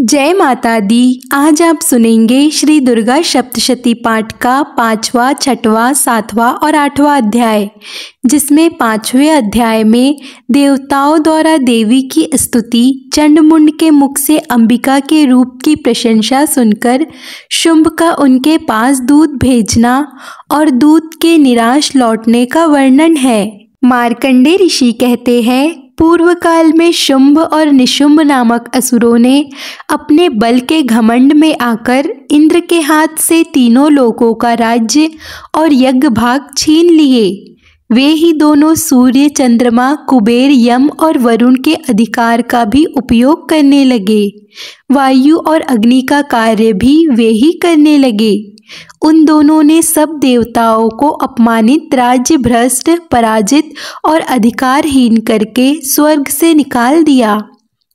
जय माता दी। आज आप सुनेंगे श्री दुर्गा सप्तशती पाठ का 5वां, 6वां, 7वां और 8वां अध्याय, जिसमें 5वें अध्याय में देवताओं द्वारा देवी की स्तुति, चंडमुंड के मुख से अंबिका के रूप की प्रशंसा सुनकर शुंभ का उनके पास दूत भेजना और दूत के निराश लौटने का वर्णन है। मार्कंडे ऋषि कहते हैं, पूर्व काल में शुंभ और निशुंभ नामक असुरों ने अपने बल के घमंड में आकर इंद्र के हाथ से तीनों लोकों का राज्य और यज्ञ भाग छीन लिए। वे ही दोनों सूर्य, चंद्रमा, कुबेर, यम और वरुण के अधिकार का भी उपयोग करने लगे। वायु और अग्नि का कार्य भी वे ही करने लगे। उन दोनों ने सब देवताओं को अपमानित, राज्य भ्रष्ट, पराजित और अधिकारहीन करके स्वर्ग से निकाल दिया।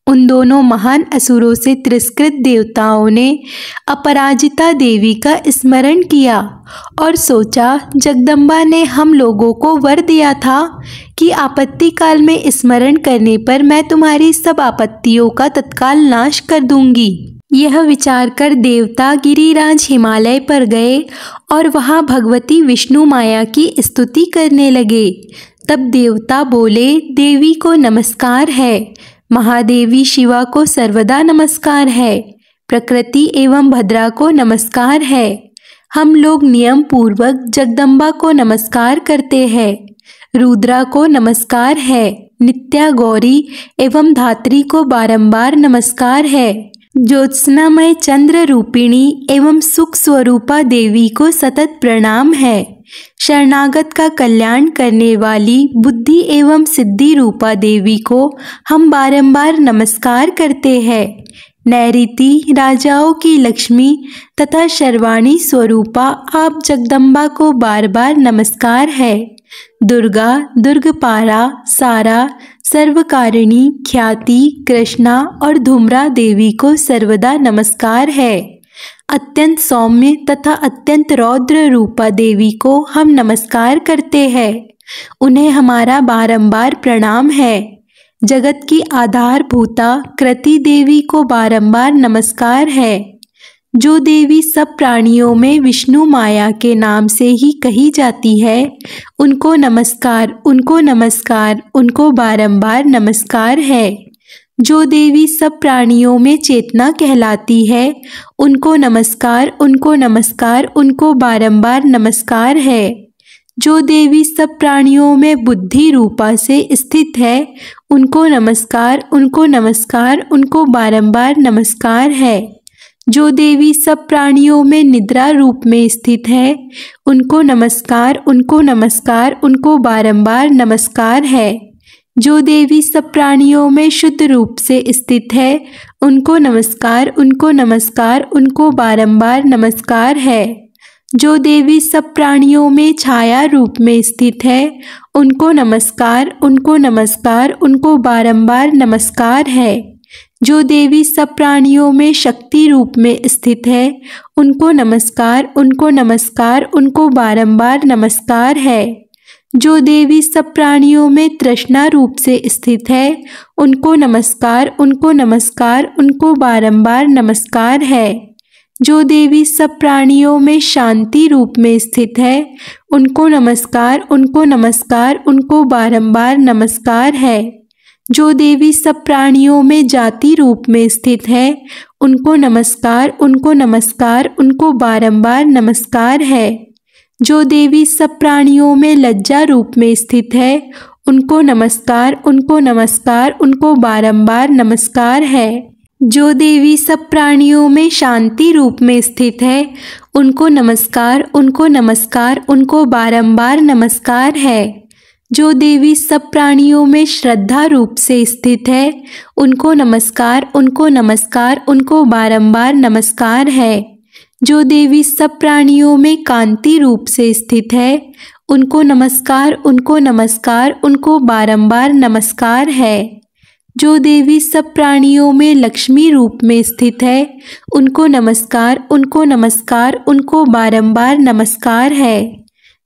उन दोनों महान असुरों से तिरस्कृत देवताओं ने अपराजिता देवी का स्मरण किया और सोचा, जगदम्बा ने हम लोगों को वर दिया था कि आपत्ति काल में स्मरण करने पर मैं तुम्हारी सब आपत्तियों का तत्काल नाश कर दूंगी। यह विचार कर देवता गिरिराज हिमालय पर गए और वहां भगवती विष्णु माया की स्तुति करने लगे। तब देवता बोले, देवी को नमस्कार है, महादेवी शिवा को सर्वदा नमस्कार है, प्रकृति एवं भद्रा को नमस्कार है। हम लोग नियम पूर्वक जगदम्बा को नमस्कार करते हैं। रुद्रा को नमस्कार है, नित्या, गौरी एवं धात्री को बारंबार नमस्कार है। ज्योत्सनामय चंद्र रूपिणी एवं सुख स्वरूपा देवी को सतत प्रणाम है। शरणागत का कल्याण करने वाली बुद्धि एवं सिद्धि रूपा देवी को हम बारंबार नमस्कार करते हैं। नैऋति, राजाओं की लक्ष्मी तथा शर्वाणी स्वरूपा आप जगदम्बा को बार बार नमस्कार है। दुर्गा, दुर्गपारा, सारा, सर्वकारिणी, ख्याति, कृष्णा और धूम्रा देवी को सर्वदा नमस्कार है। अत्यंत सौम्य तथा अत्यंत रौद्र रूपा देवी को हम नमस्कार करते हैं। उन्हें हमारा बारंबार प्रणाम है। जगत की आधारभूता कृति देवी को बारंबार नमस्कार है। जो देवी सब प्राणियों में विष्णु माया के नाम से ही कही जाती है, उनको नमस्कार, उनको नमस्कार, उनको बारंबार नमस्कार है। जो देवी सब प्राणियों में चेतना कहलाती है, उनको नमस्कार, उनको नमस्कार, उनको बारंबार नमस्कार है। जो देवी सब प्राणियों में बुद्धि रूपा से स्थित है, उनको नमस्कार, उनको नमस्कार, उनको बारंबार नमस्कार है। जो देवी सब प्राणियों में निद्रा रूप में स्थित है, उनको नमस्कार, उनको नमस्कार, उनको बारंबार नमस्कार है। जो देवी सब प्राणियों में शुद्ध रूप से स्थित है, उनको नमस्कार, उनको नमस्कार, उनको बारंबार नमस्कार है। जो देवी सब प्राणियों में छाया रूप में स्थित है, उनको नमस्कार, उनको नमस्कार, उनको बारंबार नमस्कार है। जो देवी सब प्राणियों में शक्ति रूप में स्थित है, उनको नमस्कार, उनको नमस्कार, उनको बारंबार नमस्कार है। जो देवी सब प्राणियों में तृष्णा रूप से स्थित है, उनको नमस्कार, उनको नमस्कार, उनको बारंबार नमस्कार है। जो देवी सब प्राणियों में शांति रूप में स्थित है, उनको नमस्कार, उनको नमस्कार, उनको बारंबार नमस्कार है। जो देवी सब प्राणियों में जाति रूप में स्थित है, उनको नमस्कार, उनको नमस्कार, उनको बारंबार नमस्कार है। जो देवी सब प्राणियों में लज्जा रूप में स्थित है, उनको नमस्कार, उनको नमस्कार, उनको बारंबार नमस्कार है। जो देवी सब प्राणियों में शांति रूप में स्थित है, उनको नमस्कार, उनको नमस्कार, उनको बारंबार नमस्कार है। जो देवी सब प्राणियों में श्रद्धा रूप से स्थित है, उनको नमस्कार, उनको नमस्कार, उनको बारंबार नमस्कार है। जो देवी सब प्राणियों में कांति रूप से स्थित है, उनको नमस्कार, उनको नमस्कार, उनको बारंबार नमस्कार है। जो देवी सब प्राणियों में लक्ष्मी रूप में स्थित है, उनको नमस्कार, उनको नमस्कार, उनको बारंबार नमस्कार है।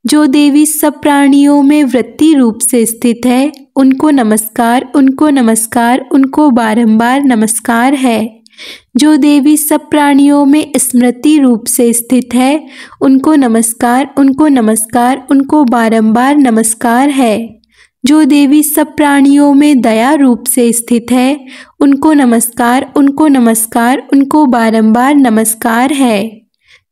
जो देवी सब प्राणियों में वृत्ति रूप से स्थित है, उनको नमस्कार, उनको नमस्कार, उनको बारंबार नमस्कार है। जो देवी सब प्राणियों में स्मृति रूप से स्थित है, उनको नमस्कार, उनको नमस्कार, उनको बारंबार नमस्कार है। जो देवी सब प्राणियों में दया रूप से स्थित है, उनको नमस्कार, उनको नमस्कार, उनको बारंबार नमस्कार है।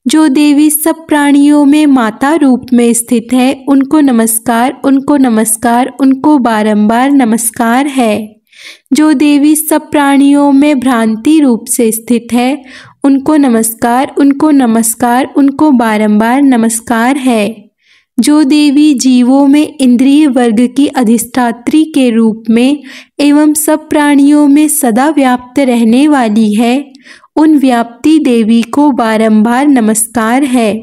जो देवी सब प्राणियों में माता रूप में स्थित है, उनको नमस्कार, उनको नमस्कार, उनको बारंबार नमस्कार है। जो देवी सब प्राणियों में भ्रांति रूप से स्थित है, उनको नमस्कार, उनको नमस्कार, उनको बारंबार नमस्कार है। जो देवी जीवों में इंद्रिय वर्ग की अधिष्ठात्री के रूप में एवं सब प्राणियों में सदा व्याप्त रहने वाली है, उन व्याप्ति देवी को बारंबार नमस्कार है।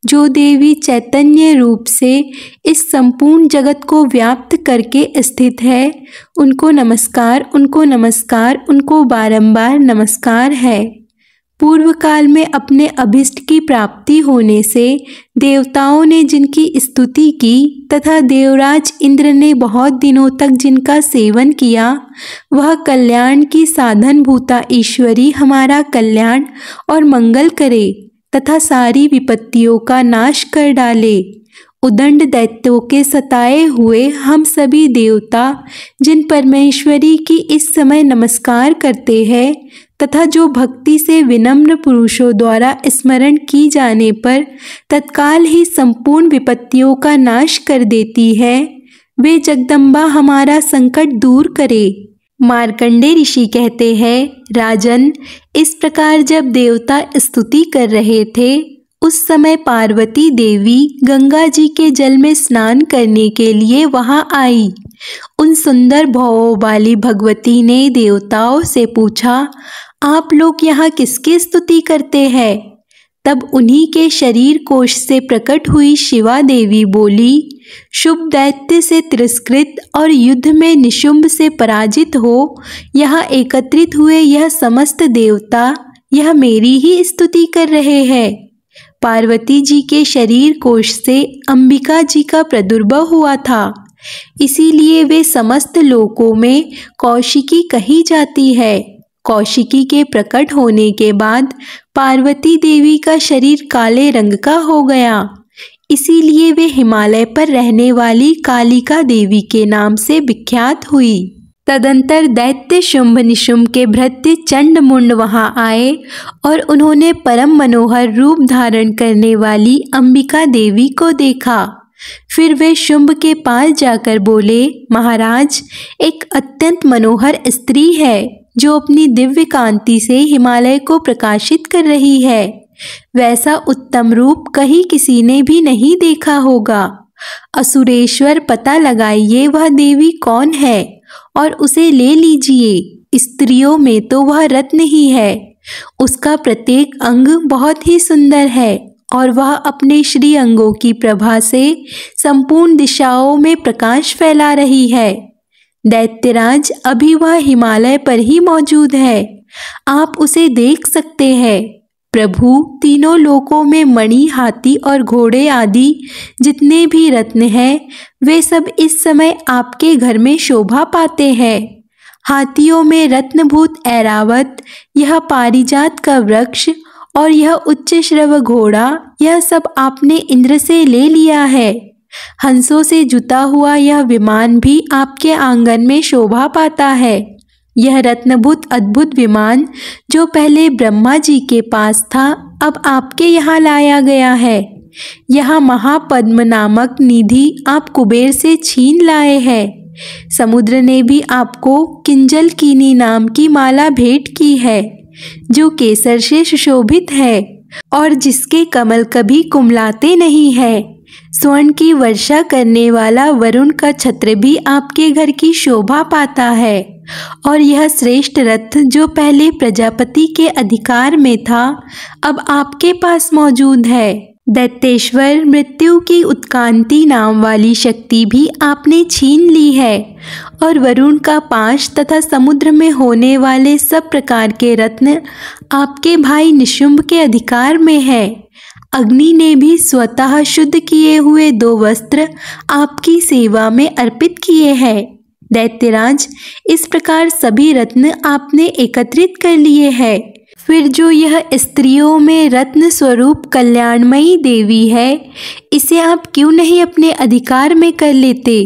जो देवी चैतन्य रूप से इस संपूर्ण जगत को व्याप्त करके स्थित है, उनको नमस्कार, उनको नमस्कार, उनको बारंबार नमस्कार है। पूर्व काल में अपने अभिष्ट की प्राप्ति होने से देवताओं ने जिनकी स्तुति की तथा देवराज इंद्र ने बहुत दिनों तक जिनका सेवन किया, वह कल्याण की साधन भूता ईश्वरी हमारा कल्याण और मंगल करे तथा सारी विपत्तियों का नाश कर डाले। उदंड दैत्यों के सताए हुए हम सभी देवता जिन परमेश्वरी की इस समय नमस्कार करते हैं तथा जो भक्ति से विनम्र पुरुषों द्वारा स्मरण की जाने पर तत्काल ही संपूर्ण विपत्तियों का नाश कर देती है, वे जगदम्बा हमारा संकट दूर करे। मार्कंडे ऋषि कहते हैं, राजन, इस प्रकार जब देवता स्तुति कर रहे थे, उस समय पार्वती देवी गंगा जी के जल में स्नान करने के लिए वहां आई। उन सुंदर भौओं वाली भगवती ने देवताओं से पूछा, आप लोग यहाँ किसकी स्तुति करते हैं? तब उन्हीं के शरीर कोश से प्रकट हुई शिवा देवी बोली, शुभ दैत्य से तिरस्कृत और युद्ध में निशुंभ से पराजित हो यहाँ एकत्रित हुए यह समस्त देवता यह मेरी ही स्तुति कर रहे हैं। पार्वती जी के शरीर कोश से अंबिका जी का प्रादुर्भाव हुआ था, इसीलिए वे समस्त लोकों में कौशिकी कही जाती है। कौशिकी के प्रकट होने के बाद पार्वती देवी का शरीर काले रंग का हो गया, इसीलिए वे हिमालय पर रहने वाली कालिका देवी के नाम से विख्यात हुई। तदंतर दैत्य शुंभ निशुंभ के भृत्य चंड मुंड वहां आए और उन्होंने परम मनोहर रूप धारण करने वाली अंबिका देवी को देखा। फिर वे शुंभ के पास जाकर बोले, महाराज, एक अत्यंत मनोहर स्त्री है जो अपनी दिव्य कांति से हिमालय को प्रकाशित कर रही है। वैसा उत्तम रूप कहीं किसी ने भी नहीं देखा होगा। असुरेश्वर, पता लगाइए वह देवी कौन है और उसे ले लीजिए। स्त्रियों में तो वह रत्न ही है। उसका प्रत्येक अंग बहुत ही सुंदर है और वह अपने श्री अंगों की प्रभा से संपूर्ण दिशाओं में प्रकाश फैला रही है। दैत्यराज, अभी वह हिमालय पर ही मौजूद है, आप उसे देख सकते हैं। प्रभु, तीनों लोकों में मणि, हाथी और घोड़े आदि जितने भी रत्न हैं, वे सब इस समय आपके घर में शोभा पाते हैं। हाथियों में रत्नभूत ऐरावत, यह पारिजात का वृक्ष और यह उच्च श्रव घोड़ा, यह सब आपने इंद्र से ले लिया है। हंसों से जुता हुआ यह विमान भी आपके आंगन में शोभा पाता है। यह रत्नभूत अद्भुत विमान जो पहले ब्रह्मा जी के पास था, अब आपके यहाँ लाया गया है। यहाँ महापद्म नामक निधि आप कुबेर से छीन लाए हैं। समुद्र ने भी आपको किंजल कीनी नाम की माला भेंट की है, जो केसर से सुशोभित है और जिसके कमल कभी कुमलाते नहीं है। स्वर्ण की वर्षा करने वाला वरुण का छत्र भी आपके घर की शोभा पाता है और यह श्रेष्ठ रथ जो पहले प्रजापति के अधिकार में था, अब आपके पास मौजूद है। दैत्येश्वर, मृत्यु की उत्कांति नाम वाली शक्ति भी आपने छीन ली है और वरुण का पाश तथा समुद्र में होने वाले सब प्रकार के रत्न आपके भाई निशुंभ के अधिकार में है। अग्नि ने भी स्वतः शुद्ध किए हुए 2 वस्त्र आपकी सेवा में अर्पित किए हैं। दैत्यराज, इस प्रकार सभी रत्न आपने एकत्रित कर लिए हैं। फिर जो यह स्त्रियों में रत्न स्वरूप कल्याणमयी देवी है, इसे आप क्यों नहीं अपने अधिकार में कर लेते?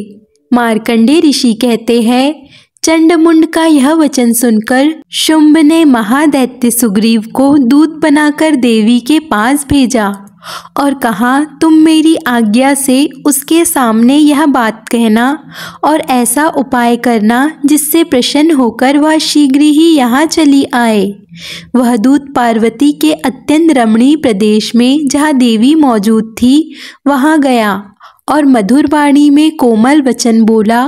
मार्कंडेय ऋषि कहते हैं, चंडमुंड का यह वचन सुनकर शुंभ ने महादैत्य सुग्रीव को दूत बनाकर देवी के पास भेजा और कहा, तुम मेरी आज्ञा से उसके सामने यह बात कहना और ऐसा उपाय करना जिससे प्रसन्न होकर वह शीघ्र ही यहाँ चली आए। वह दूत पार्वती के अत्यंत रमणीय प्रदेश में जहाँ देवी मौजूद थी वहाँ गया और मधुर वाणी में कोमल वचन बोला।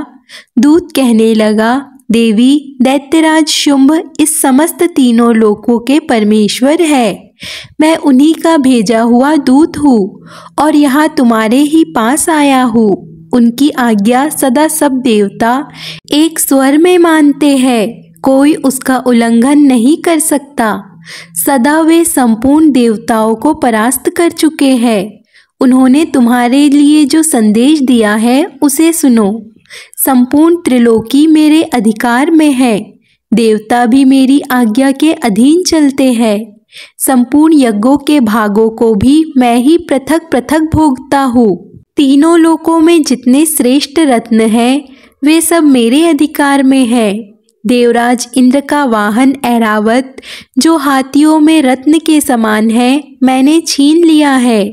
दूत कहने लगा, देवी, दैत्यराज शुंभ इस समस्त तीनों लोकों के परमेश्वर है। मैं उन्हीं का भेजा हुआ दूत हूँ और यहाँ तुम्हारे ही पास आया हूँ। उनकी आज्ञा सदा सब देवता एक स्वर में मानते हैं, कोई उसका उल्लंघन नहीं कर सकता। सदा वे संपूर्ण देवताओं को परास्त कर चुके हैं। उन्होंने तुम्हारे लिए जो संदेश दिया है उसे सुनो। संपूर्ण त्रिलोकी मेरे अधिकार में है, देवता भी मेरी आज्ञा के अधीन चलते हैं। संपूर्ण यज्ञों के भागों को भी मैं ही पृथक पृथक भोगता हूँ। तीनों लोकों में जितने श्रेष्ठ रत्न हैं वे सब मेरे अधिकार में है। देवराज इंद्र का वाहन ऐरावत, जो हाथियों में रत्न के समान है, मैंने छीन लिया है।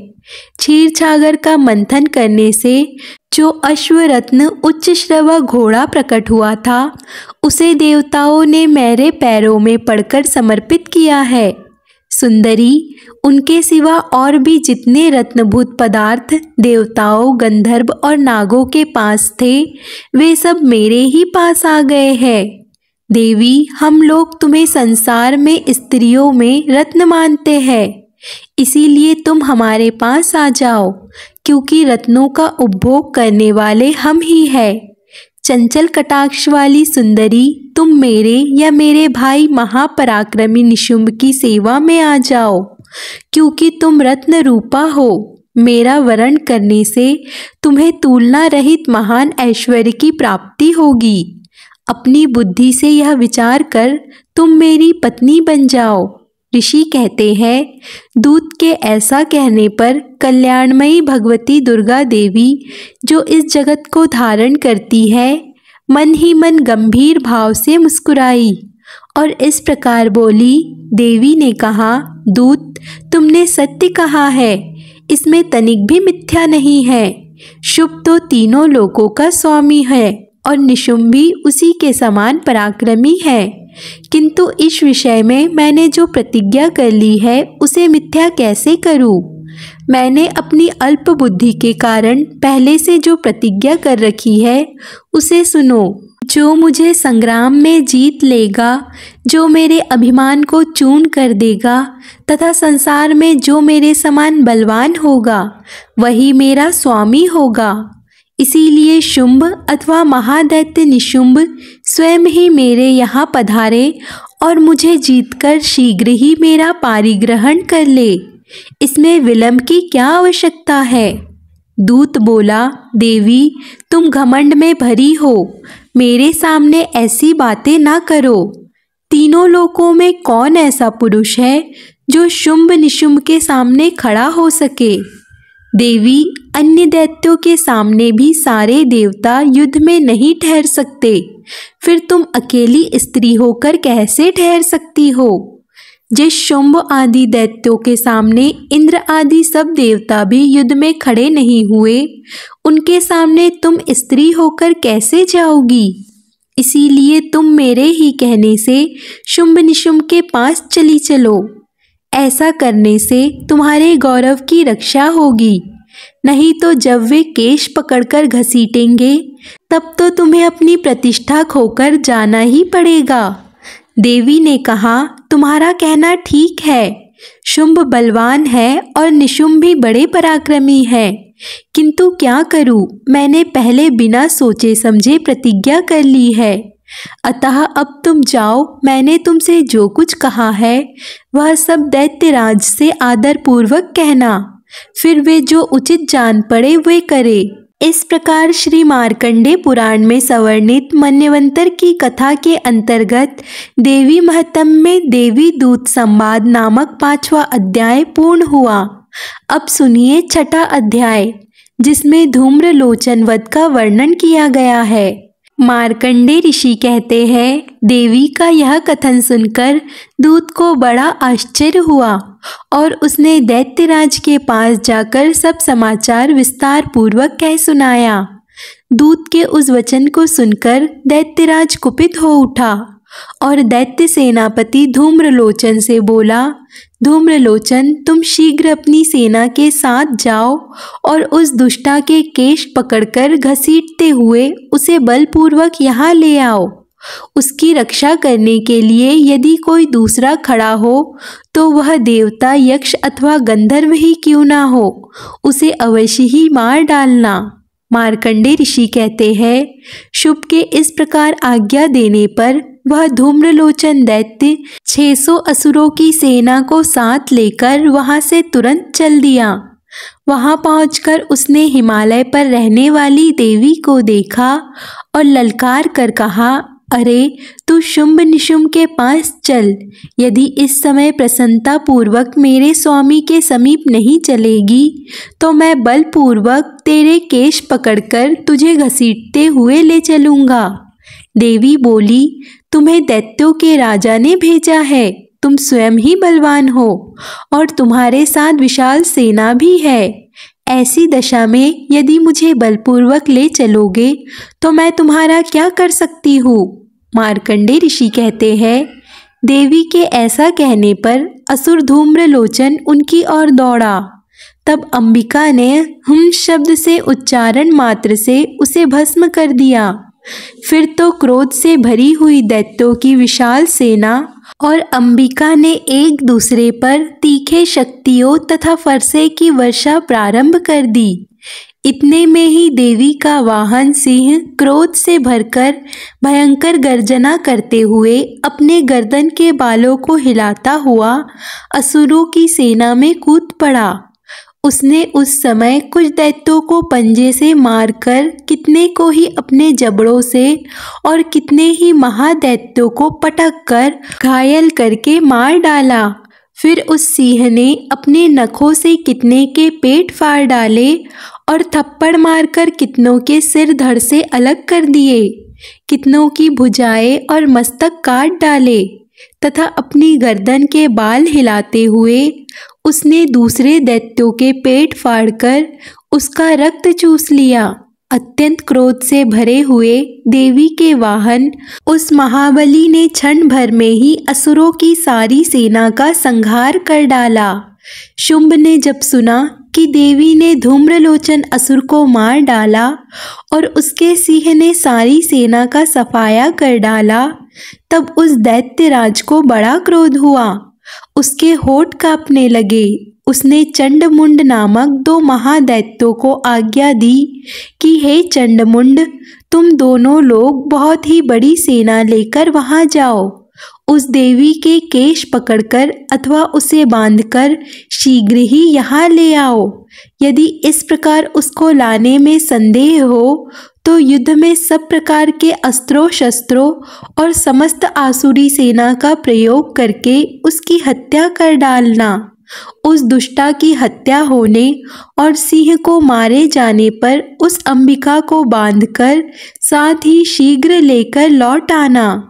क्षीर छागर का मंथन करने से जो अश्वरत्न उच्च श्रवा घोड़ा प्रकट हुआ था, उसे देवताओं ने मेरे पैरों में पड़कर समर्पित किया है। सुंदरी, उनके सिवा और भी जितने रत्नभूत पदार्थ देवताओं, गंधर्व और नागों के पास थे, वे सब मेरे ही पास आ गए हैं। देवी, हम लोग तुम्हें संसार में स्त्रियों में रत्न मानते हैं, इसीलिए तुम हमारे पास आ जाओ, क्योंकि रत्नों का उपभोग करने वाले हम ही हैं। चंचल कटाक्ष वाली सुंदरी, तुम मेरे या मेरे भाई महापराक्रमी निशुंभ की सेवा में आ जाओ, क्योंकि तुम रत्न रूपा हो। मेरा वरण करने से तुम्हें तुलना रहित महान ऐश्वर्य की प्राप्ति होगी। अपनी बुद्धि से यह विचार कर तुम मेरी पत्नी बन जाओ। ऋषि कहते हैं, दूत के ऐसा कहने पर कल्याणमयी भगवती दुर्गा देवी, जो इस जगत को धारण करती है, मन ही मन गंभीर भाव से मुस्कुराई और इस प्रकार बोली। देवी ने कहा, दूत, तुमने सत्य कहा है, इसमें तनिक भी मिथ्या नहीं है। शुभ तो तीनों लोकों का स्वामी है और निशुंभ भी उसी के समान पराक्रमी है, किंतु इस विषय में मैंने जो प्रतिज्ञा कर ली है उसे मिथ्या कैसे करूं? मैंने अपनी अल्प बुद्धि के कारण पहले से जो प्रतिज्ञा कर रखी है उसे सुनो। जो मुझे संग्राम में जीत लेगा, जो मेरे अभिमान को चूर्ण कर देगा तथा संसार में जो मेरे समान बलवान होगा, वही मेरा स्वामी होगा। इसीलिए शुंभ अथवा महादैत्य निशुंभ स्वयं ही मेरे यहाँ पधारे और मुझे जीतकर शीघ्र ही मेरा पारिग्रहण कर ले। इसमें विलंब की क्या आवश्यकता है? दूत बोला, देवी, तुम घमंड में भरी हो, मेरे सामने ऐसी बातें ना करो। तीनों लोकों में कौन ऐसा पुरुष है जो शुंभ निशुंभ के सामने खड़ा हो सके? देवी, अन्य दैत्यों के सामने भी सारे देवता युद्ध में नहीं ठहर सकते, फिर तुम अकेली स्त्री होकर कैसे ठहर सकती हो? जिस शुंभ आदि दैत्यों के सामने इंद्र आदि सब देवता भी युद्ध में खड़े नहीं हुए, उनके सामने तुम स्त्री होकर कैसे जाओगी? इसीलिए तुम मेरे ही कहने से शुंभ निशुंभ के पास चली चलो। ऐसा करने से तुम्हारे गौरव की रक्षा होगी, नहीं तो जब वे केश पकड़कर घसीटेंगे तब तो तुम्हें अपनी प्रतिष्ठा खोकर जाना ही पड़ेगा। देवी ने कहा, तुम्हारा कहना ठीक है, शुंभ बलवान है और निशुंभ भी बड़े पराक्रमी है, किंतु क्या करूं, मैंने पहले बिना सोचे समझे प्रतिज्ञा कर ली है। अतः अब तुम जाओ, मैंने तुमसे जो कुछ कहा है वह सब दैत्यराज से आदर पूर्वक कहना, फिर वे जो उचित जान पड़े वे करे। इस प्रकार श्री मार्कंडेय पुराण में संवर्णित मन्वंतर की कथा के अंतर्गत देवी महात्म्य में देवी दूत संवाद नामक 5वां अध्याय पूर्ण हुआ। अब सुनिए 6ठा अध्याय, जिसमें धूम्रलोचन वध का वर्णन किया गया है। मार्कंडेय ऋषि कहते हैं, देवी का यह कथन सुनकर दूत को बड़ा आश्चर्य हुआ और उसने दैत्यराज के पास जाकर सब समाचार विस्तार पूर्वक कह सुनाया। दूत के उस वचन को सुनकर दैत्यराज कुपित हो उठा और दैत्य सेनापति धूम्रलोचन से बोला, धूम्रलोचन, तुम शीघ्र अपनी सेना के साथ जाओ और उस दुष्टा के केश पकड़कर घसीटते हुए उसे बलपूर्वक यहाँ ले आओ। उसकी रक्षा करने के लिए यदि कोई दूसरा खड़ा हो तो वह देवता, यक्ष अथवा गंधर्व ही क्यों ना हो, उसे अवश्य ही मार डालना। मार्कंडेय ऋषि कहते हैं, शुभ के इस प्रकार आज्ञा देने पर वह धूम्रलोचन दैत्य 600 असुरों की सेना को साथ लेकर वहां से तुरंत चल दिया। वहां पहुंचकर उसने हिमालय पर रहने वाली देवी को देखा और ललकार कर कहा, अरे तू शुंभ निशुंभ के पास चल। यदि इस समय प्रसन्नता पूर्वक मेरे स्वामी के समीप नहीं चलेगी तो मैं बलपूर्वक तेरे केश पकड़कर तुझे घसीटते हुए ले चलूंगा। देवी बोली, तुम्हें दैत्यों के राजा ने भेजा है, तुम स्वयं ही बलवान हो और तुम्हारे साथ विशाल सेना भी है। ऐसी दशा में यदि मुझे बलपूर्वक ले चलोगे तो मैं तुम्हारा क्या कर सकती हूँ। मार्कंडेय ऋषि कहते हैं, देवी के ऐसा कहने पर असुर धूम्रलोचन उनकी ओर दौड़ा। तब अंबिका ने हम शब्द से उच्चारण मात्र से उसे भस्म कर दिया। फिर तो क्रोध से भरी हुई दैत्यों की विशाल सेना और अंबिका ने एक दूसरे पर तीखे शक्तियों तथा फरसे की वर्षा प्रारंभ कर दी। इतने में ही देवी का वाहन सिंह क्रोध से भरकर भयंकर गर्जना करते हुए अपने गर्दन के बालों को हिलाता हुआ असुरों की सेना में कूद पड़ा। उसने उस समय कुछ दैत्यों को पंजे से मारकर कितने को ही अपने जबड़ों से और कितने ही महादैत्यों को पटक कर घायल करके मार डाला। फिर उस सिंह ने अपने नखों से कितने के पेट फाड़ डाले और थप्पड़ मारकर कितनों के सिर धड़ से अलग कर दिए, कितनों की भुजाएं और मस्तक काट डाले तथा अपनी गर्दन के बाल हिलाते हुए उसने दूसरे दैत्यों के पेट फाड़कर उसका रक्त चूस लिया। अत्यंत क्रोध से भरे हुए देवी के वाहन उस महाबली ने क्षण भर में ही असुरों की सारी सेना का संहार कर डाला। शुंभ ने जब सुना कि देवी ने धूम्रलोचन असुर को मार डाला और उसके सिंह ने सारी सेना का सफाया कर डाला, तब उस दैत्यराज को बड़ा क्रोध हुआ। उसके होठ कांपने लगे। उसने चंडमुंड नामक 2 महादैत्यों को आज्ञा दी कि हे चंडमुंड, तुम दोनों लोग बहुत ही बड़ी सेना लेकर वहां जाओ। उस देवी के केश पकड़कर अथवा उसे बांधकर शीघ्र ही यहाँ ले आओ। यदि इस प्रकार उसको लाने में संदेह हो तो युद्ध में सब प्रकार के अस्त्रों शस्त्रों और समस्त आसुरी सेना का प्रयोग करके उसकी हत्या कर डालना। उस दुष्टा की हत्या होने और सिंह को मारे जाने पर उस अंबिका को बांधकर साथ ही शीघ्र लेकर लौट आना।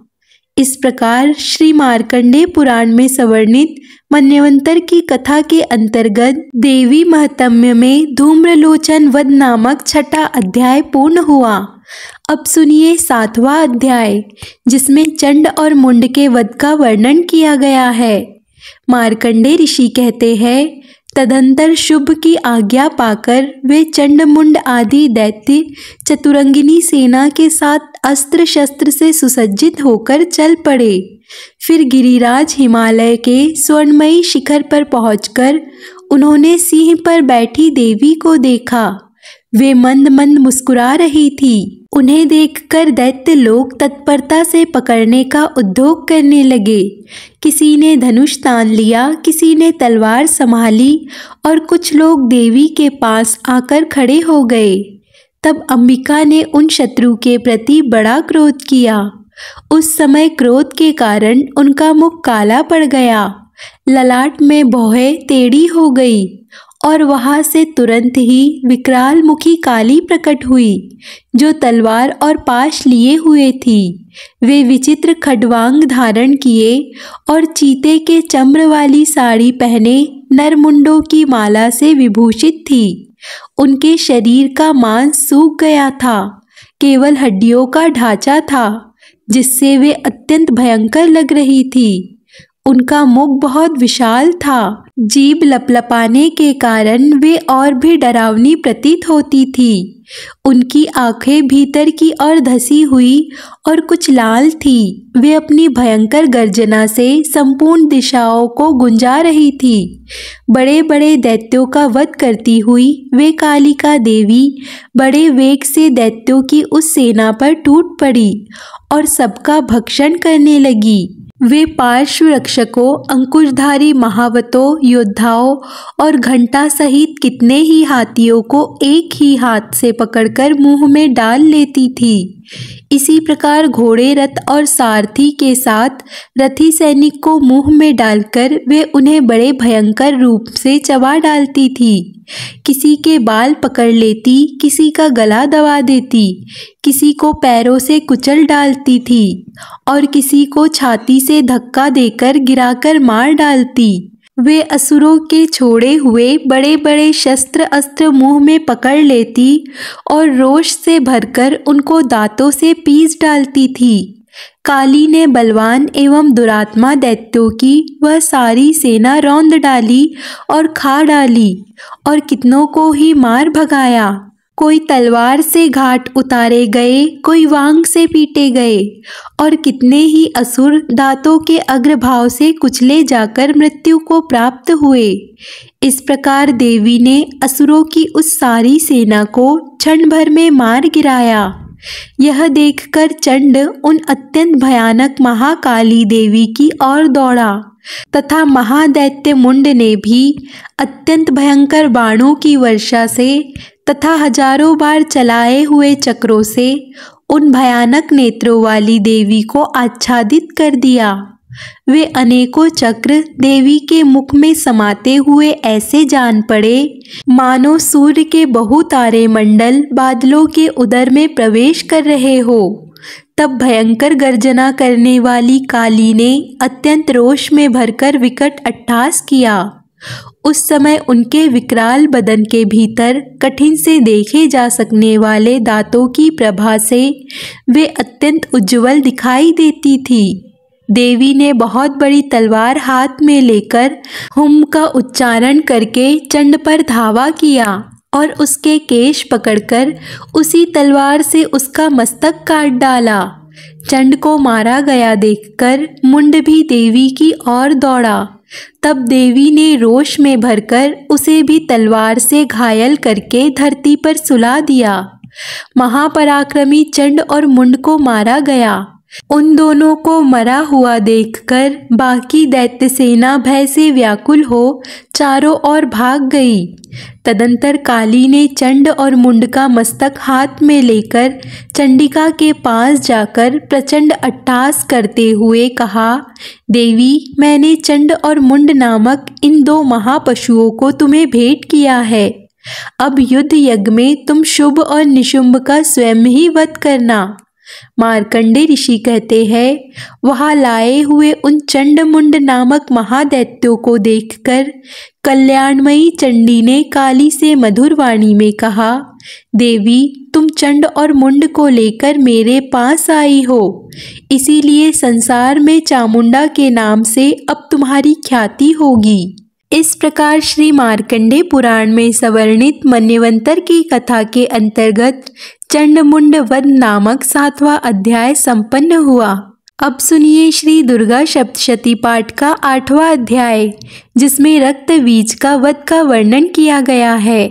इस प्रकार श्री मार्कंडेय पुराण में संवर्णित मन्वंतर की कथा के अंतर्गत देवी महात्म्य में धूम्रलोचन वध नामक 6ठा अध्याय पूर्ण हुआ। अब सुनिए 7वां अध्याय, जिसमें चंड और मुंड के वध का वर्णन किया गया है। मार्कंडेय ऋषि कहते हैं, तदंतर शुभ की आज्ञा पाकर वे चंडमुंड आदि दैत्य चतुरंगिनी सेना के साथ अस्त्र शस्त्र से सुसज्जित होकर चल पड़े। फिर गिरिराज हिमालय के स्वर्णमयी शिखर पर पहुंचकर उन्होंने सिंह पर बैठी देवी को देखा। वे मंद मंद मुस्कुरा रही थी। उन्हें देखकर दैत्य लोग तत्परता से पकड़ने का उद्योग करने लगे। किसी ने धनुष तान लिया, किसी ने तलवार संभाली और कुछ लोग देवी के पास आकर खड़े हो गए। तब अंबिका ने उन शत्रु के प्रति बड़ा क्रोध किया। उस समय क्रोध के कारण उनका मुख काला पड़ गया, ललाट में भौहें टेढ़ी हो गई और वहां से तुरंत ही विकराल मुखी काली प्रकट हुई, जो तलवार और पाश लिए हुए थी। वे विचित्र खड्वांग धारण किए और चीते के चम्र वाली साड़ी पहने नरमुंडों की माला से विभूषित थी। उनके शरीर का मांस सूख गया था, केवल हड्डियों का ढांचा था, जिससे वे अत्यंत भयंकर लग रही थी। उनका मुख बहुत विशाल था, जीभ लपलपाने के कारण वे और भी डरावनी प्रतीत होती थी। उनकी आंखें भीतर की ओर धसी हुई और कुछ लाल थी। वे अपनी भयंकर गर्जना से संपूर्ण दिशाओं को गुंजा रही थी। बड़े बड़े दैत्यों का वध करती हुई वे कालिका देवी बड़े वेग से दैत्यों की उस सेना पर टूट पड़ी और सबका भक्षण करने लगी। वे पार्श्व रक्षकों, अंकुशधारी महावतों, योद्धाओं और घंटा सहित कितने ही हाथियों को एक ही हाथ से पकड़कर मुंह में डाल लेती थी। इसी प्रकार घोड़े, रथ और सारथी के साथ रथी सैनिक को मुंह में डालकर वे उन्हें बड़े भयंकर रूप से चबा डालती थी। किसी के बाल पकड़ लेती, किसी का गला दबा देती, किसी को पैरों से कुचल डालती थी और किसी को छाती से धक्का देकर गिराकर मार डालती। वे असुरों के छोड़े हुए बड़े बड़े शस्त्र अस्त्र मुंह में पकड़ लेती और रोष से भरकर उनको दांतों से पीस डालती थी। काली ने बलवान एवं दुरात्मा दैत्यों की वह सारी सेना रौंद डाली और खा डाली और कितनों को ही मार भगाया। कोई तलवार से घाट उतारे गए, कोई वांग से पीटे गए और कितने ही असुर दांतों के अग्रभाव से कुचले जाकर मृत्यु को प्राप्त हुए। इस प्रकार देवी ने असुरों की उस सारी सेना को क्षण भर में मार गिराया। यह देखकर चंड उन अत्यंत भयानक महाकाली देवी की ओर दौड़ा तथा महादैत्य मुंड ने भी अत्यंत भयंकर बाणों की वर्षा से तथा हजारों बार चलाए हुए चक्रों से उन भयानक नेत्रों वाली देवी को आच्छादित कर दिया। वे अनेकों चक्र देवी के मुख में समाते हुए ऐसे जान पड़े मानो सूर्य के बहुतारे मंडल बादलों के उदर में प्रवेश कर रहे हो। तब भयंकर गर्जना करने वाली काली ने अत्यंत रोष में भरकर विकट अट्टहास किया। उस समय उनके विकराल बदन के भीतर कठिन से देखे जा सकने वाले दांतों की प्रभा से वे अत्यंत उज्जवल दिखाई देती थी। देवी ने बहुत बड़ी तलवार हाथ में लेकर हुम का उच्चारण करके चंड पर धावा किया और उसके केश पकड़कर उसी तलवार से उसका मस्तक काट डाला। चंड को मारा गया देखकर मुंड भी देवी की ओर दौड़ा। तब देवी ने रोष में भरकर उसे भी तलवार से घायल करके धरती पर सुला दिया। महापराक्रमी चंड और मुंड को मारा गया। उन दोनों को मरा हुआ देखकर बाकी दैत्य सेना भय से व्याकुल हो चारों ओर भाग गई। तदंतर काली ने चंड और मुंड का मस्तक हाथ में लेकर चंडिका के पास जाकर प्रचंड अट्टहास करते हुए कहा, देवी, मैंने चंड और मुंड नामक इन दो महापशुओं को तुम्हें भेंट किया है। अब युद्ध यज्ञ में तुम शुभ और निशुंभ का स्वयं ही वध करना। मार्कंडे ऋषि कहते हैं, वहां लाए हुए उन चंड मुंड नामक महादैत्यों को देखकर कल्याणमयी चंडी ने काली से मधुर वाणी में कहा, देवी, तुम चंड और मुंड को लेकर मेरे पास आई हो, इसीलिए संसार में चामुंडा के नाम से अब तुम्हारी ख्याति होगी। इस प्रकार श्री मार्कंडे पुराण में सवर्णित मन्वंतर की कथा के अंतर्गत चंड मुंड वध नामक 7वां अध्याय संपन्न हुआ। अब सुनिए श्री दुर्गा सप्तशती पाठ का 8वां अध्याय, जिसमें रक्त बीज का वध का वर्णन किया गया है।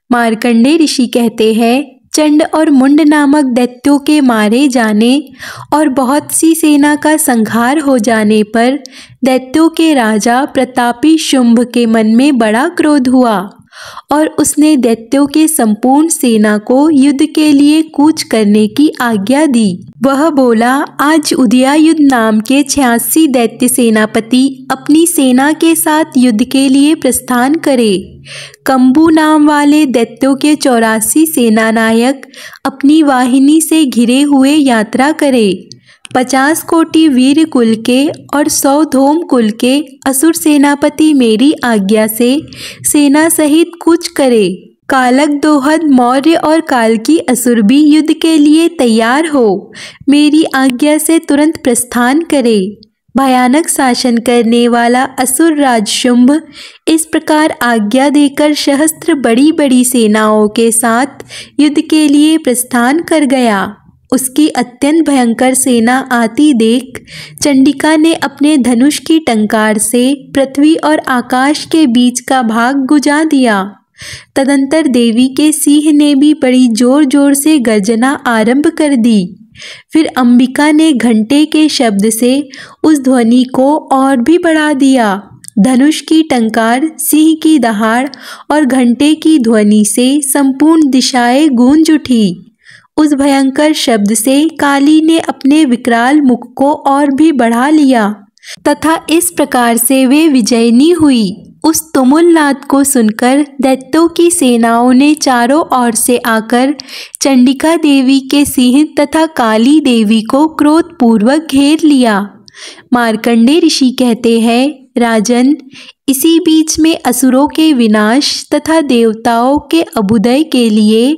मार्कंडे ऋषि कहते हैं, चंड और मुंड नामक दैत्यों के मारे जाने और बहुत सी सेना का संहार हो जाने पर दैत्यों के राजा प्रतापी शुंभ के मन में बड़ा क्रोध हुआ और उसने दैत्यों के संपूर्ण सेना को युद्ध के लिए कूच करने की आज्ञा दी। वह बोला, आज उदयायुध नाम के 86 दैत्य सेनापति अपनी सेना के साथ युद्ध के लिए प्रस्थान करे। कंबू नाम वाले दैत्यों के 84 सेनानायक अपनी वाहिनी से घिरे हुए यात्रा करे। 50 कोटि वीर कुल के और 100 धूम कुल के असुर सेनापति मेरी आज्ञा से सेना सहित कूच करे। कालक दोहद मौर्य और काल की असुर भी युद्ध के लिए तैयार हो मेरी आज्ञा से तुरंत प्रस्थान करे। भयानक शासन करने वाला असुर राज शुंभ इस प्रकार आज्ञा देकर सहस्त्र बड़ी बड़ी सेनाओं के साथ युद्ध के लिए प्रस्थान कर गया। उसकी अत्यंत भयंकर सेना आती देख चंडिका ने अपने धनुष की टंकार से पृथ्वी और आकाश के बीच का भाग गुजा दिया। तदंतर देवी के सिंह ने भी बड़ी जोर जोर से गर्जना आरंभ कर दी। फिर अंबिका ने घंटे के शब्द से उस ध्वनि को और भी बढ़ा दिया। धनुष की टंकार, सिंह की दहाड़ और घंटे की ध्वनि से संपूर्ण दिशाएं गूंज उठी। उस भयंकर शब्द से काली ने अपने विकराल मुख को और भी बढ़ा लिया तथा इस प्रकार से वे विजयनी हुई। उस तुमुलनाद को सुनकर दैत्यों की सेनाओं ने चारों ओर से आकर चंडिका देवी के सिंह तथा काली देवी को क्रोधपूर्वक घेर लिया। मार्कंडेय ऋषि कहते हैं, राजन, इसी बीच में असुरों के विनाश तथा देवताओं के अभ्युदय के लिए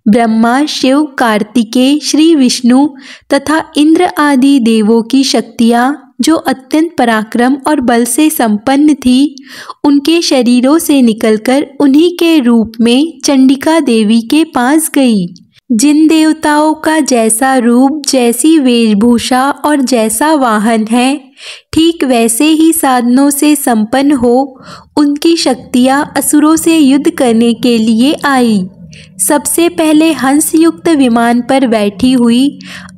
ब्रह्मा, शिव, कार्तिकेय, श्री विष्णु तथा इंद्र आदि देवों की शक्तियाँ जो अत्यंत पराक्रम और बल से संपन्न थी, उनके शरीरों से निकलकर उन्हीं के रूप में चंडिका देवी के पास गई। जिन देवताओं का जैसा रूप, जैसी वेशभूषा और जैसा वाहन है, ठीक वैसे ही साधनों से संपन्न हो उनकी शक्तियाँ असुरों से युद्ध करने के लिए आई। सबसे पहले हंस युक्त विमान पर बैठी हुई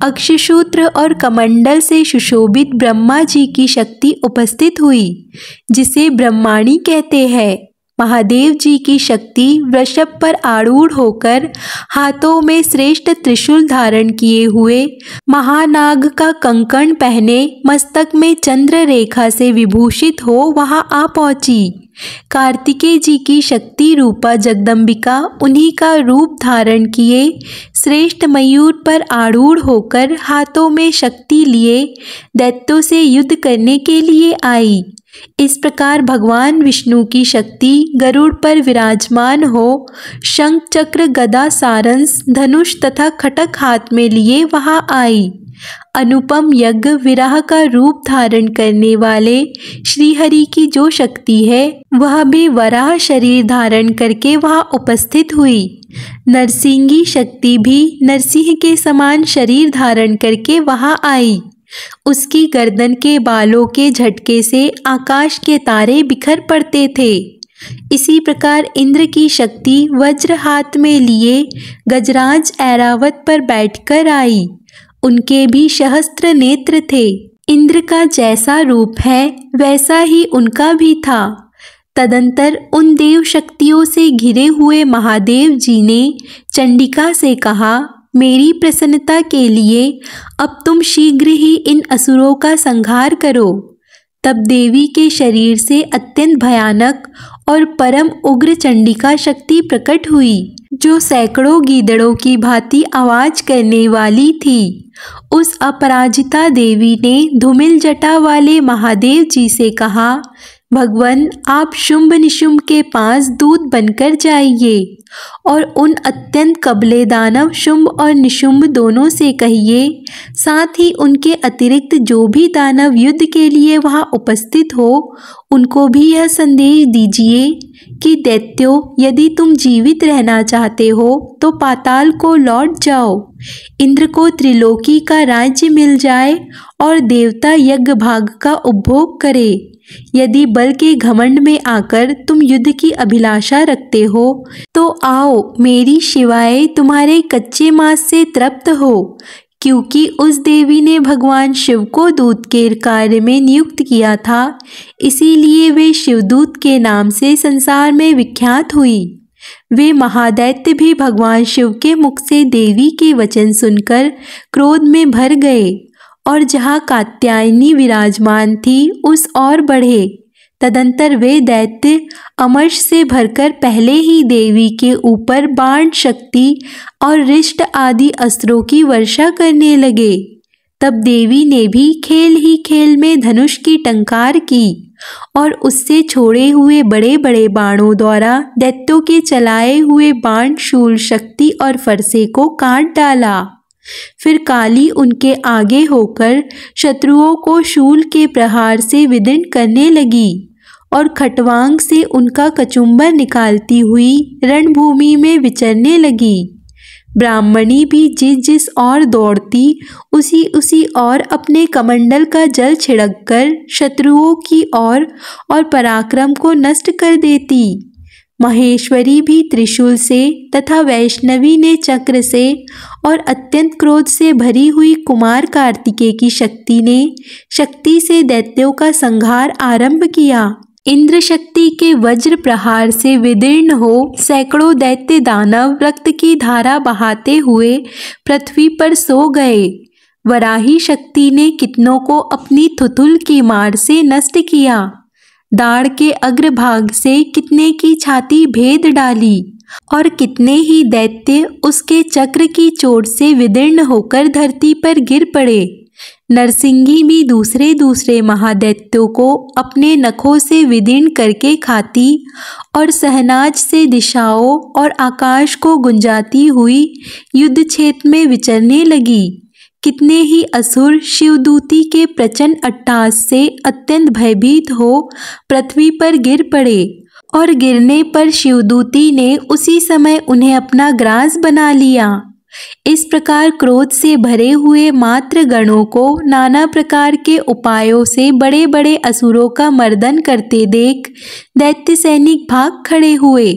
अक्षसूत्र और कमंडल से सुशोभित ब्रह्मा जी की शक्ति उपस्थित हुई, जिसे ब्रह्माणी कहते हैं। महादेव जी की शक्ति वृषभ पर आरूढ़ होकर हाथों में श्रेष्ठ त्रिशूल धारण किए हुए, महानाग का कंकण पहने, मस्तक में चंद्र रेखा से विभूषित हो वहां आ पहुंची। कार्तिकेय जी की शक्ति रूपा जगदम्बिका उन्हीं का रूप धारण किए श्रेष्ठ मयूर पर आरूढ़ होकर हाथों में शक्ति लिए दैत्यों से युद्ध करने के लिए आई। इस प्रकार भगवान विष्णु की शक्ति गरुड़ पर विराजमान हो शंख, चक्र, गदा, सारंस, धनुष तथा खटक हाथ में लिए वहां आई। अनुपम यज्ञ विराह का रूप धारण करने वाले श्रीहरि की जो शक्ति है, वह भी वराह शरीर धारण करके वहां उपस्थित हुई। नरसिंगी शक्ति भी नरसिंह के समान शरीर धारण करके वहां आई। उसकी गर्दन के बालों के झटके से आकाश के तारे बिखर पड़ते थे। इसी प्रकार इंद्र की शक्ति वज्र हाथ में लिए गजराज ऐरावत पर बैठकर आई। उनके भी सहस्त्र नेत्र थे। इंद्र का जैसा रूप है वैसा ही उनका भी था। तदंतर उन देव शक्तियों से घिरे हुए महादेव जी ने चंडिका से कहा, मेरी प्रसन्नता के लिए अब तुम शीघ्र ही इन असुरों का संहार करो। तब देवी के शरीर से अत्यंत भयानक और परम उग्र चंडिका शक्ति प्रकट हुई, जो सैकड़ों गीदड़ों की भांति आवाज करने वाली थी। उस अपराजिता देवी ने धूमिल जटा वाले महादेव जी से कहा, भगवान, आप शुंभ निशुंभ के पास दूत बनकर जाइए और उन अत्यंत कबले दानव शुंभ और निशुंभ दोनों से कहिए, साथ ही उनके अतिरिक्त जो भी दानव युद्ध के लिए वहां उपस्थित हो उनको भी यह संदेश दीजिए कि दैत्यों, यदि तुम जीवित रहना चाहते हो तो पाताल को लौट जाओ। इंद्र को त्रिलोकी का राज्य मिल जाए और देवता यज्ञ भाग का उपभोग करे। यदि बल के घमंड में आकर तुम युद्ध की अभिलाषा रखते हो तो आओ, मेरी शिवाय तुम्हारे कच्चे मांस से तृप्त हो, क्योंकि उस देवी ने भगवान शिव को दूत के कार्य में नियुक्त किया था, इसीलिए वे शिवदूत के नाम से संसार में विख्यात हुई। वे महादैत्य भी भगवान शिव के मुख से देवी के वचन सुनकर क्रोध में भर गए और जहाँ कात्यायनी विराजमान थी उस और बढ़े। तदंतर वे दैत्य अमर्ष से भरकर पहले ही देवी के ऊपर बाण शक्ति और रिष्ट आदि अस्त्रों की वर्षा करने लगे। तब देवी ने भी खेल ही खेल में धनुष की टंकार की और उससे छोड़े हुए बड़े बड़े बाणों द्वारा दैत्यों के चलाए हुए बाण शूल शक्ति और फरसे को काट डाला। फिर काली उनके आगे होकर शत्रुओं को शूल के प्रहार से विदीर्ण करने लगी और खटवांग से उनका कचुम्बर निकालती हुई रणभूमि में विचरने लगी। ब्राह्मणी भी जिस जिस ओर दौड़ती उसी उसी ओर अपने कमंडल का जल छिड़ककर शत्रुओं की ओर और पराक्रम को नष्ट कर देती। महेश्वरी भी त्रिशूल से तथा वैष्णवी ने चक्र से और अत्यंत क्रोध से भरी हुई कुमार कार्तिकेय की शक्ति से दैत्यों का संहार आरंभ किया। इंद्र शक्ति के वज्र प्रहार से विदीर्ण हो सैकड़ों दैत्य दानव रक्त की धारा बहाते हुए पृथ्वी पर सो गए। वराही शक्ति ने कितनों को अपनी थुथुल की मार से नष्ट किया। दाढ़ के अग्रभाग से कितने की छाती भेद डाली और कितने ही दैत्य उसके चक्र की चोट से विदीर्ण होकर धरती पर गिर पड़े। नरसिंगी भी दूसरे दूसरे महादैत्यों को अपने नखों से विदीर्ण करके खाती और सहनाज से दिशाओं और आकाश को गुंजाती हुई युद्ध क्षेत्र में विचरने लगी। कितने ही असुर शिवदूती के प्रचंड अट्टहास से अत्यंत भयभीत हो पृथ्वी पर गिर पड़े और गिरने पर शिवदूती ने उसी समय उन्हें अपना ग्रास बना लिया। इस प्रकार क्रोध से भरे हुए मात्र गणों को नाना प्रकार के उपायों से बड़े बड़े असुरों का मर्दन करते देख दैत्य सैनिक भाग खड़े हुए।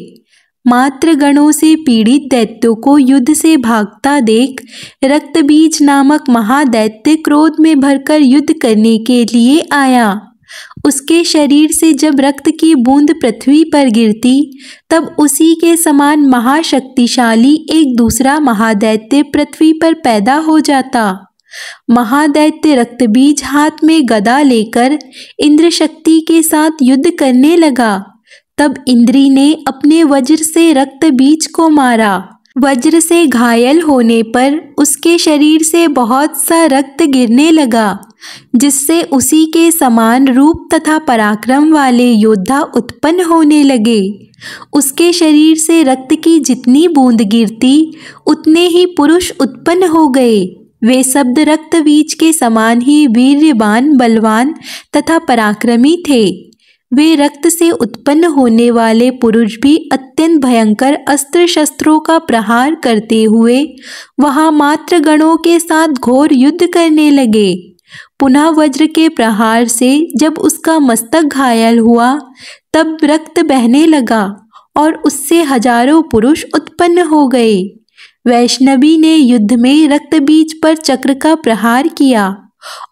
मात्र गणों से पीड़ित दैत्यों को युद्ध से भागता देख रक्तबीज नामक महादैत्य क्रोध में भरकर युद्ध करने के लिए आया। उसके शरीर से जब रक्त की बूंद पृथ्वी पर गिरती तब उसी के समान महाशक्तिशाली एक दूसरा महादैत्य पृथ्वी पर पैदा हो जाता। महादैत्य रक्तबीज हाथ में गदा लेकर इंद्र शक्ति के साथ युद्ध करने लगा। तब इंद्री ने अपने वज्र से रक्तबीज को मारा। वज्र से घायल होने पर उसके शरीर से बहुत सा रक्त गिरने लगा, जिससे उसी के समान रूप तथा पराक्रम वाले योद्धा उत्पन्न होने लगे। उसके शरीर से रक्त की जितनी बूंद गिरती उतने ही पुरुष उत्पन्न हो गए। वे शब्द रक्तबीज के समान ही वीर्यवान, बलवान तथा पराक्रमी थे। वे रक्त से उत्पन्न होने वाले पुरुष भी अत्यंत भयंकर अस्त्र शस्त्रों का प्रहार करते हुए वहां मात्र गणों के साथ घोर युद्ध करने लगे। पुनः वज्र के प्रहार से जब उसका मस्तक घायल हुआ तब रक्त बहने लगा और उससे हजारों पुरुष उत्पन्न हो गए। वैष्णवी ने युद्ध में रक्तबीज पर चक्र का प्रहार किया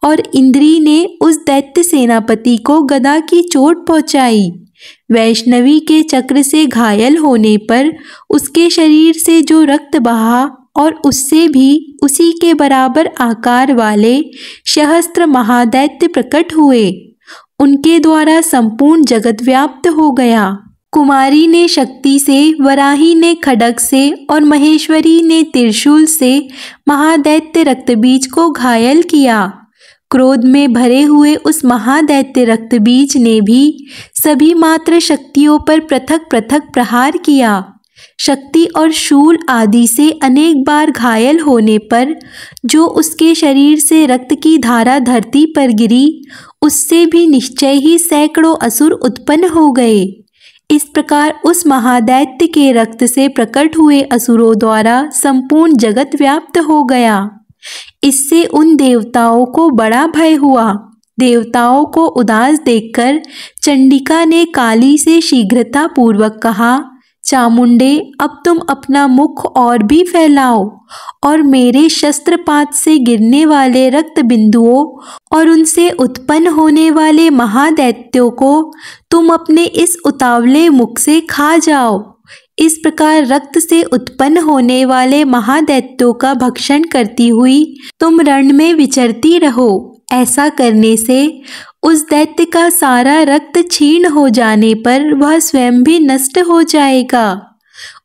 और इंद्री ने उस दैत्य सेनापति को गदा की चोट पहुंचाई। वैष्णवी के चक्र से घायल होने पर उसके शरीर से जो रक्त बहा और उससे भी उसी के बराबर आकार वाले सहस्त्र महादैत्य प्रकट हुए। उनके द्वारा संपूर्ण जगत व्याप्त हो गया। कुमारी ने शक्ति से, वराही ने खड्ग से और महेश्वरी ने त्रिशूल से महादैत्य रक्तबीज को घायल किया। क्रोध में भरे हुए उस महादैत्य रक्तबीज ने भी सभी मात्र शक्तियों पर पृथक पृथक प्रहार किया। शक्ति और शूल आदि से अनेक बार घायल होने पर जो उसके शरीर से रक्त की धारा धरती पर गिरी, उससे भी निश्चय ही सैकड़ों असुर उत्पन्न हो गए। इस प्रकार उस महादैत्य के रक्त से प्रकट हुए असुरों द्वारा संपूर्ण जगत व्याप्त हो गया। इससे उन देवताओं को बड़ा भय हुआ। देवताओं को उदास देखकर चंडिका ने काली से शीघ्रता पूर्वक कहा, चामुंडे, अब तुम अपना मुख और भी फैलाओ और मेरे शस्त्रपात से गिरने वाले रक्त बिंदुओं और उनसे उत्पन्न होने वाले महादैत्यों को तुम अपने इस उतावले मुख से खा जाओ। इस प्रकार रक्त से उत्पन्न होने वाले महादैत्यों का भक्षण करती हुई तुम रण में विचरती रहो। ऐसा करने से उस दैत्य का सारा रक्त क्षीण हो जाने पर वह स्वयं भी नष्ट हो जाएगा।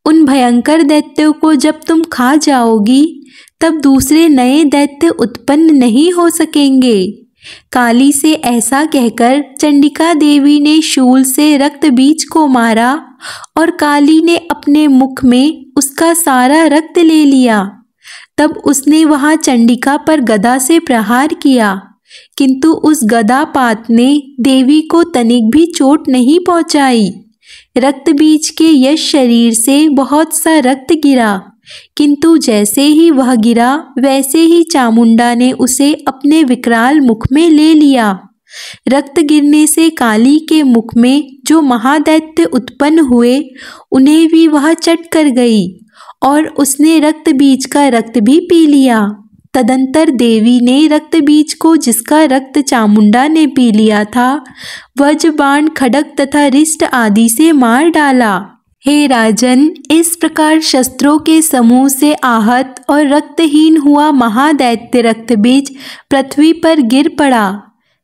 उन भयंकर दैत्यों को जब तुम खा जाओगी तब दूसरे नए दैत्य उत्पन्न नहीं हो सकेंगे। काली से ऐसा कहकर चंडिका देवी ने शूल से रक्त बीज को मारा और काली ने अपने मुख में उसका सारा रक्त ले लिया। तब उसने वहां चंडिका पर गदा से प्रहार किया, किंतु उस गदापात ने देवी को तनिक भी चोट नहीं पहुंचाई। रक्त बीज के यश शरीर से बहुत सा रक्त गिरा, किंतु जैसे ही वह गिरा वैसे ही चामुंडा ने उसे अपने विकराल मुख में ले लिया। रक्त गिरने से काली के मुख में जो महादैत्य उत्पन्न हुए उन्हें भी वह चट कर गई और उसने रक्त बीज का रक्त भी पी लिया। तदंतर देवी ने रक्त बीज को, जिसका रक्त चामुंडा ने पी लिया था, वज्र, बाण, खड्ग तथा रिष्ट आदि से मार डाला। हे राजन, इस प्रकार शस्त्रों के समूह से आहत और रक्तहीन हुआ महादैत्य रक्तबीज पृथ्वी पर गिर पड़ा।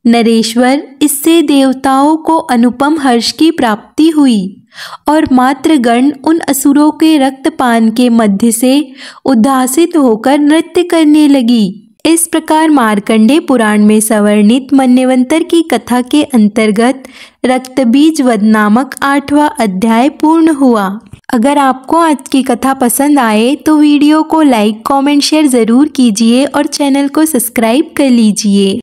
नरेश्वर, इससे देवताओं को अनुपम हर्ष की प्राप्ति हुई और मातृगण उन असुरों के रक्तपान के मध्य से उद्भासित होकर नृत्य करने लगी। इस प्रकार मार्कंडेय पुराण में संवर्णित मन्वंतर की कथा के अंतर्गत रक्तबीज वध नामक 8वां अध्याय पूर्ण हुआ। अगर आपको आज की कथा पसंद आए तो वीडियो को लाइक, कमेंट, शेयर ज़रूर कीजिए और चैनल को सब्सक्राइब कर लीजिए।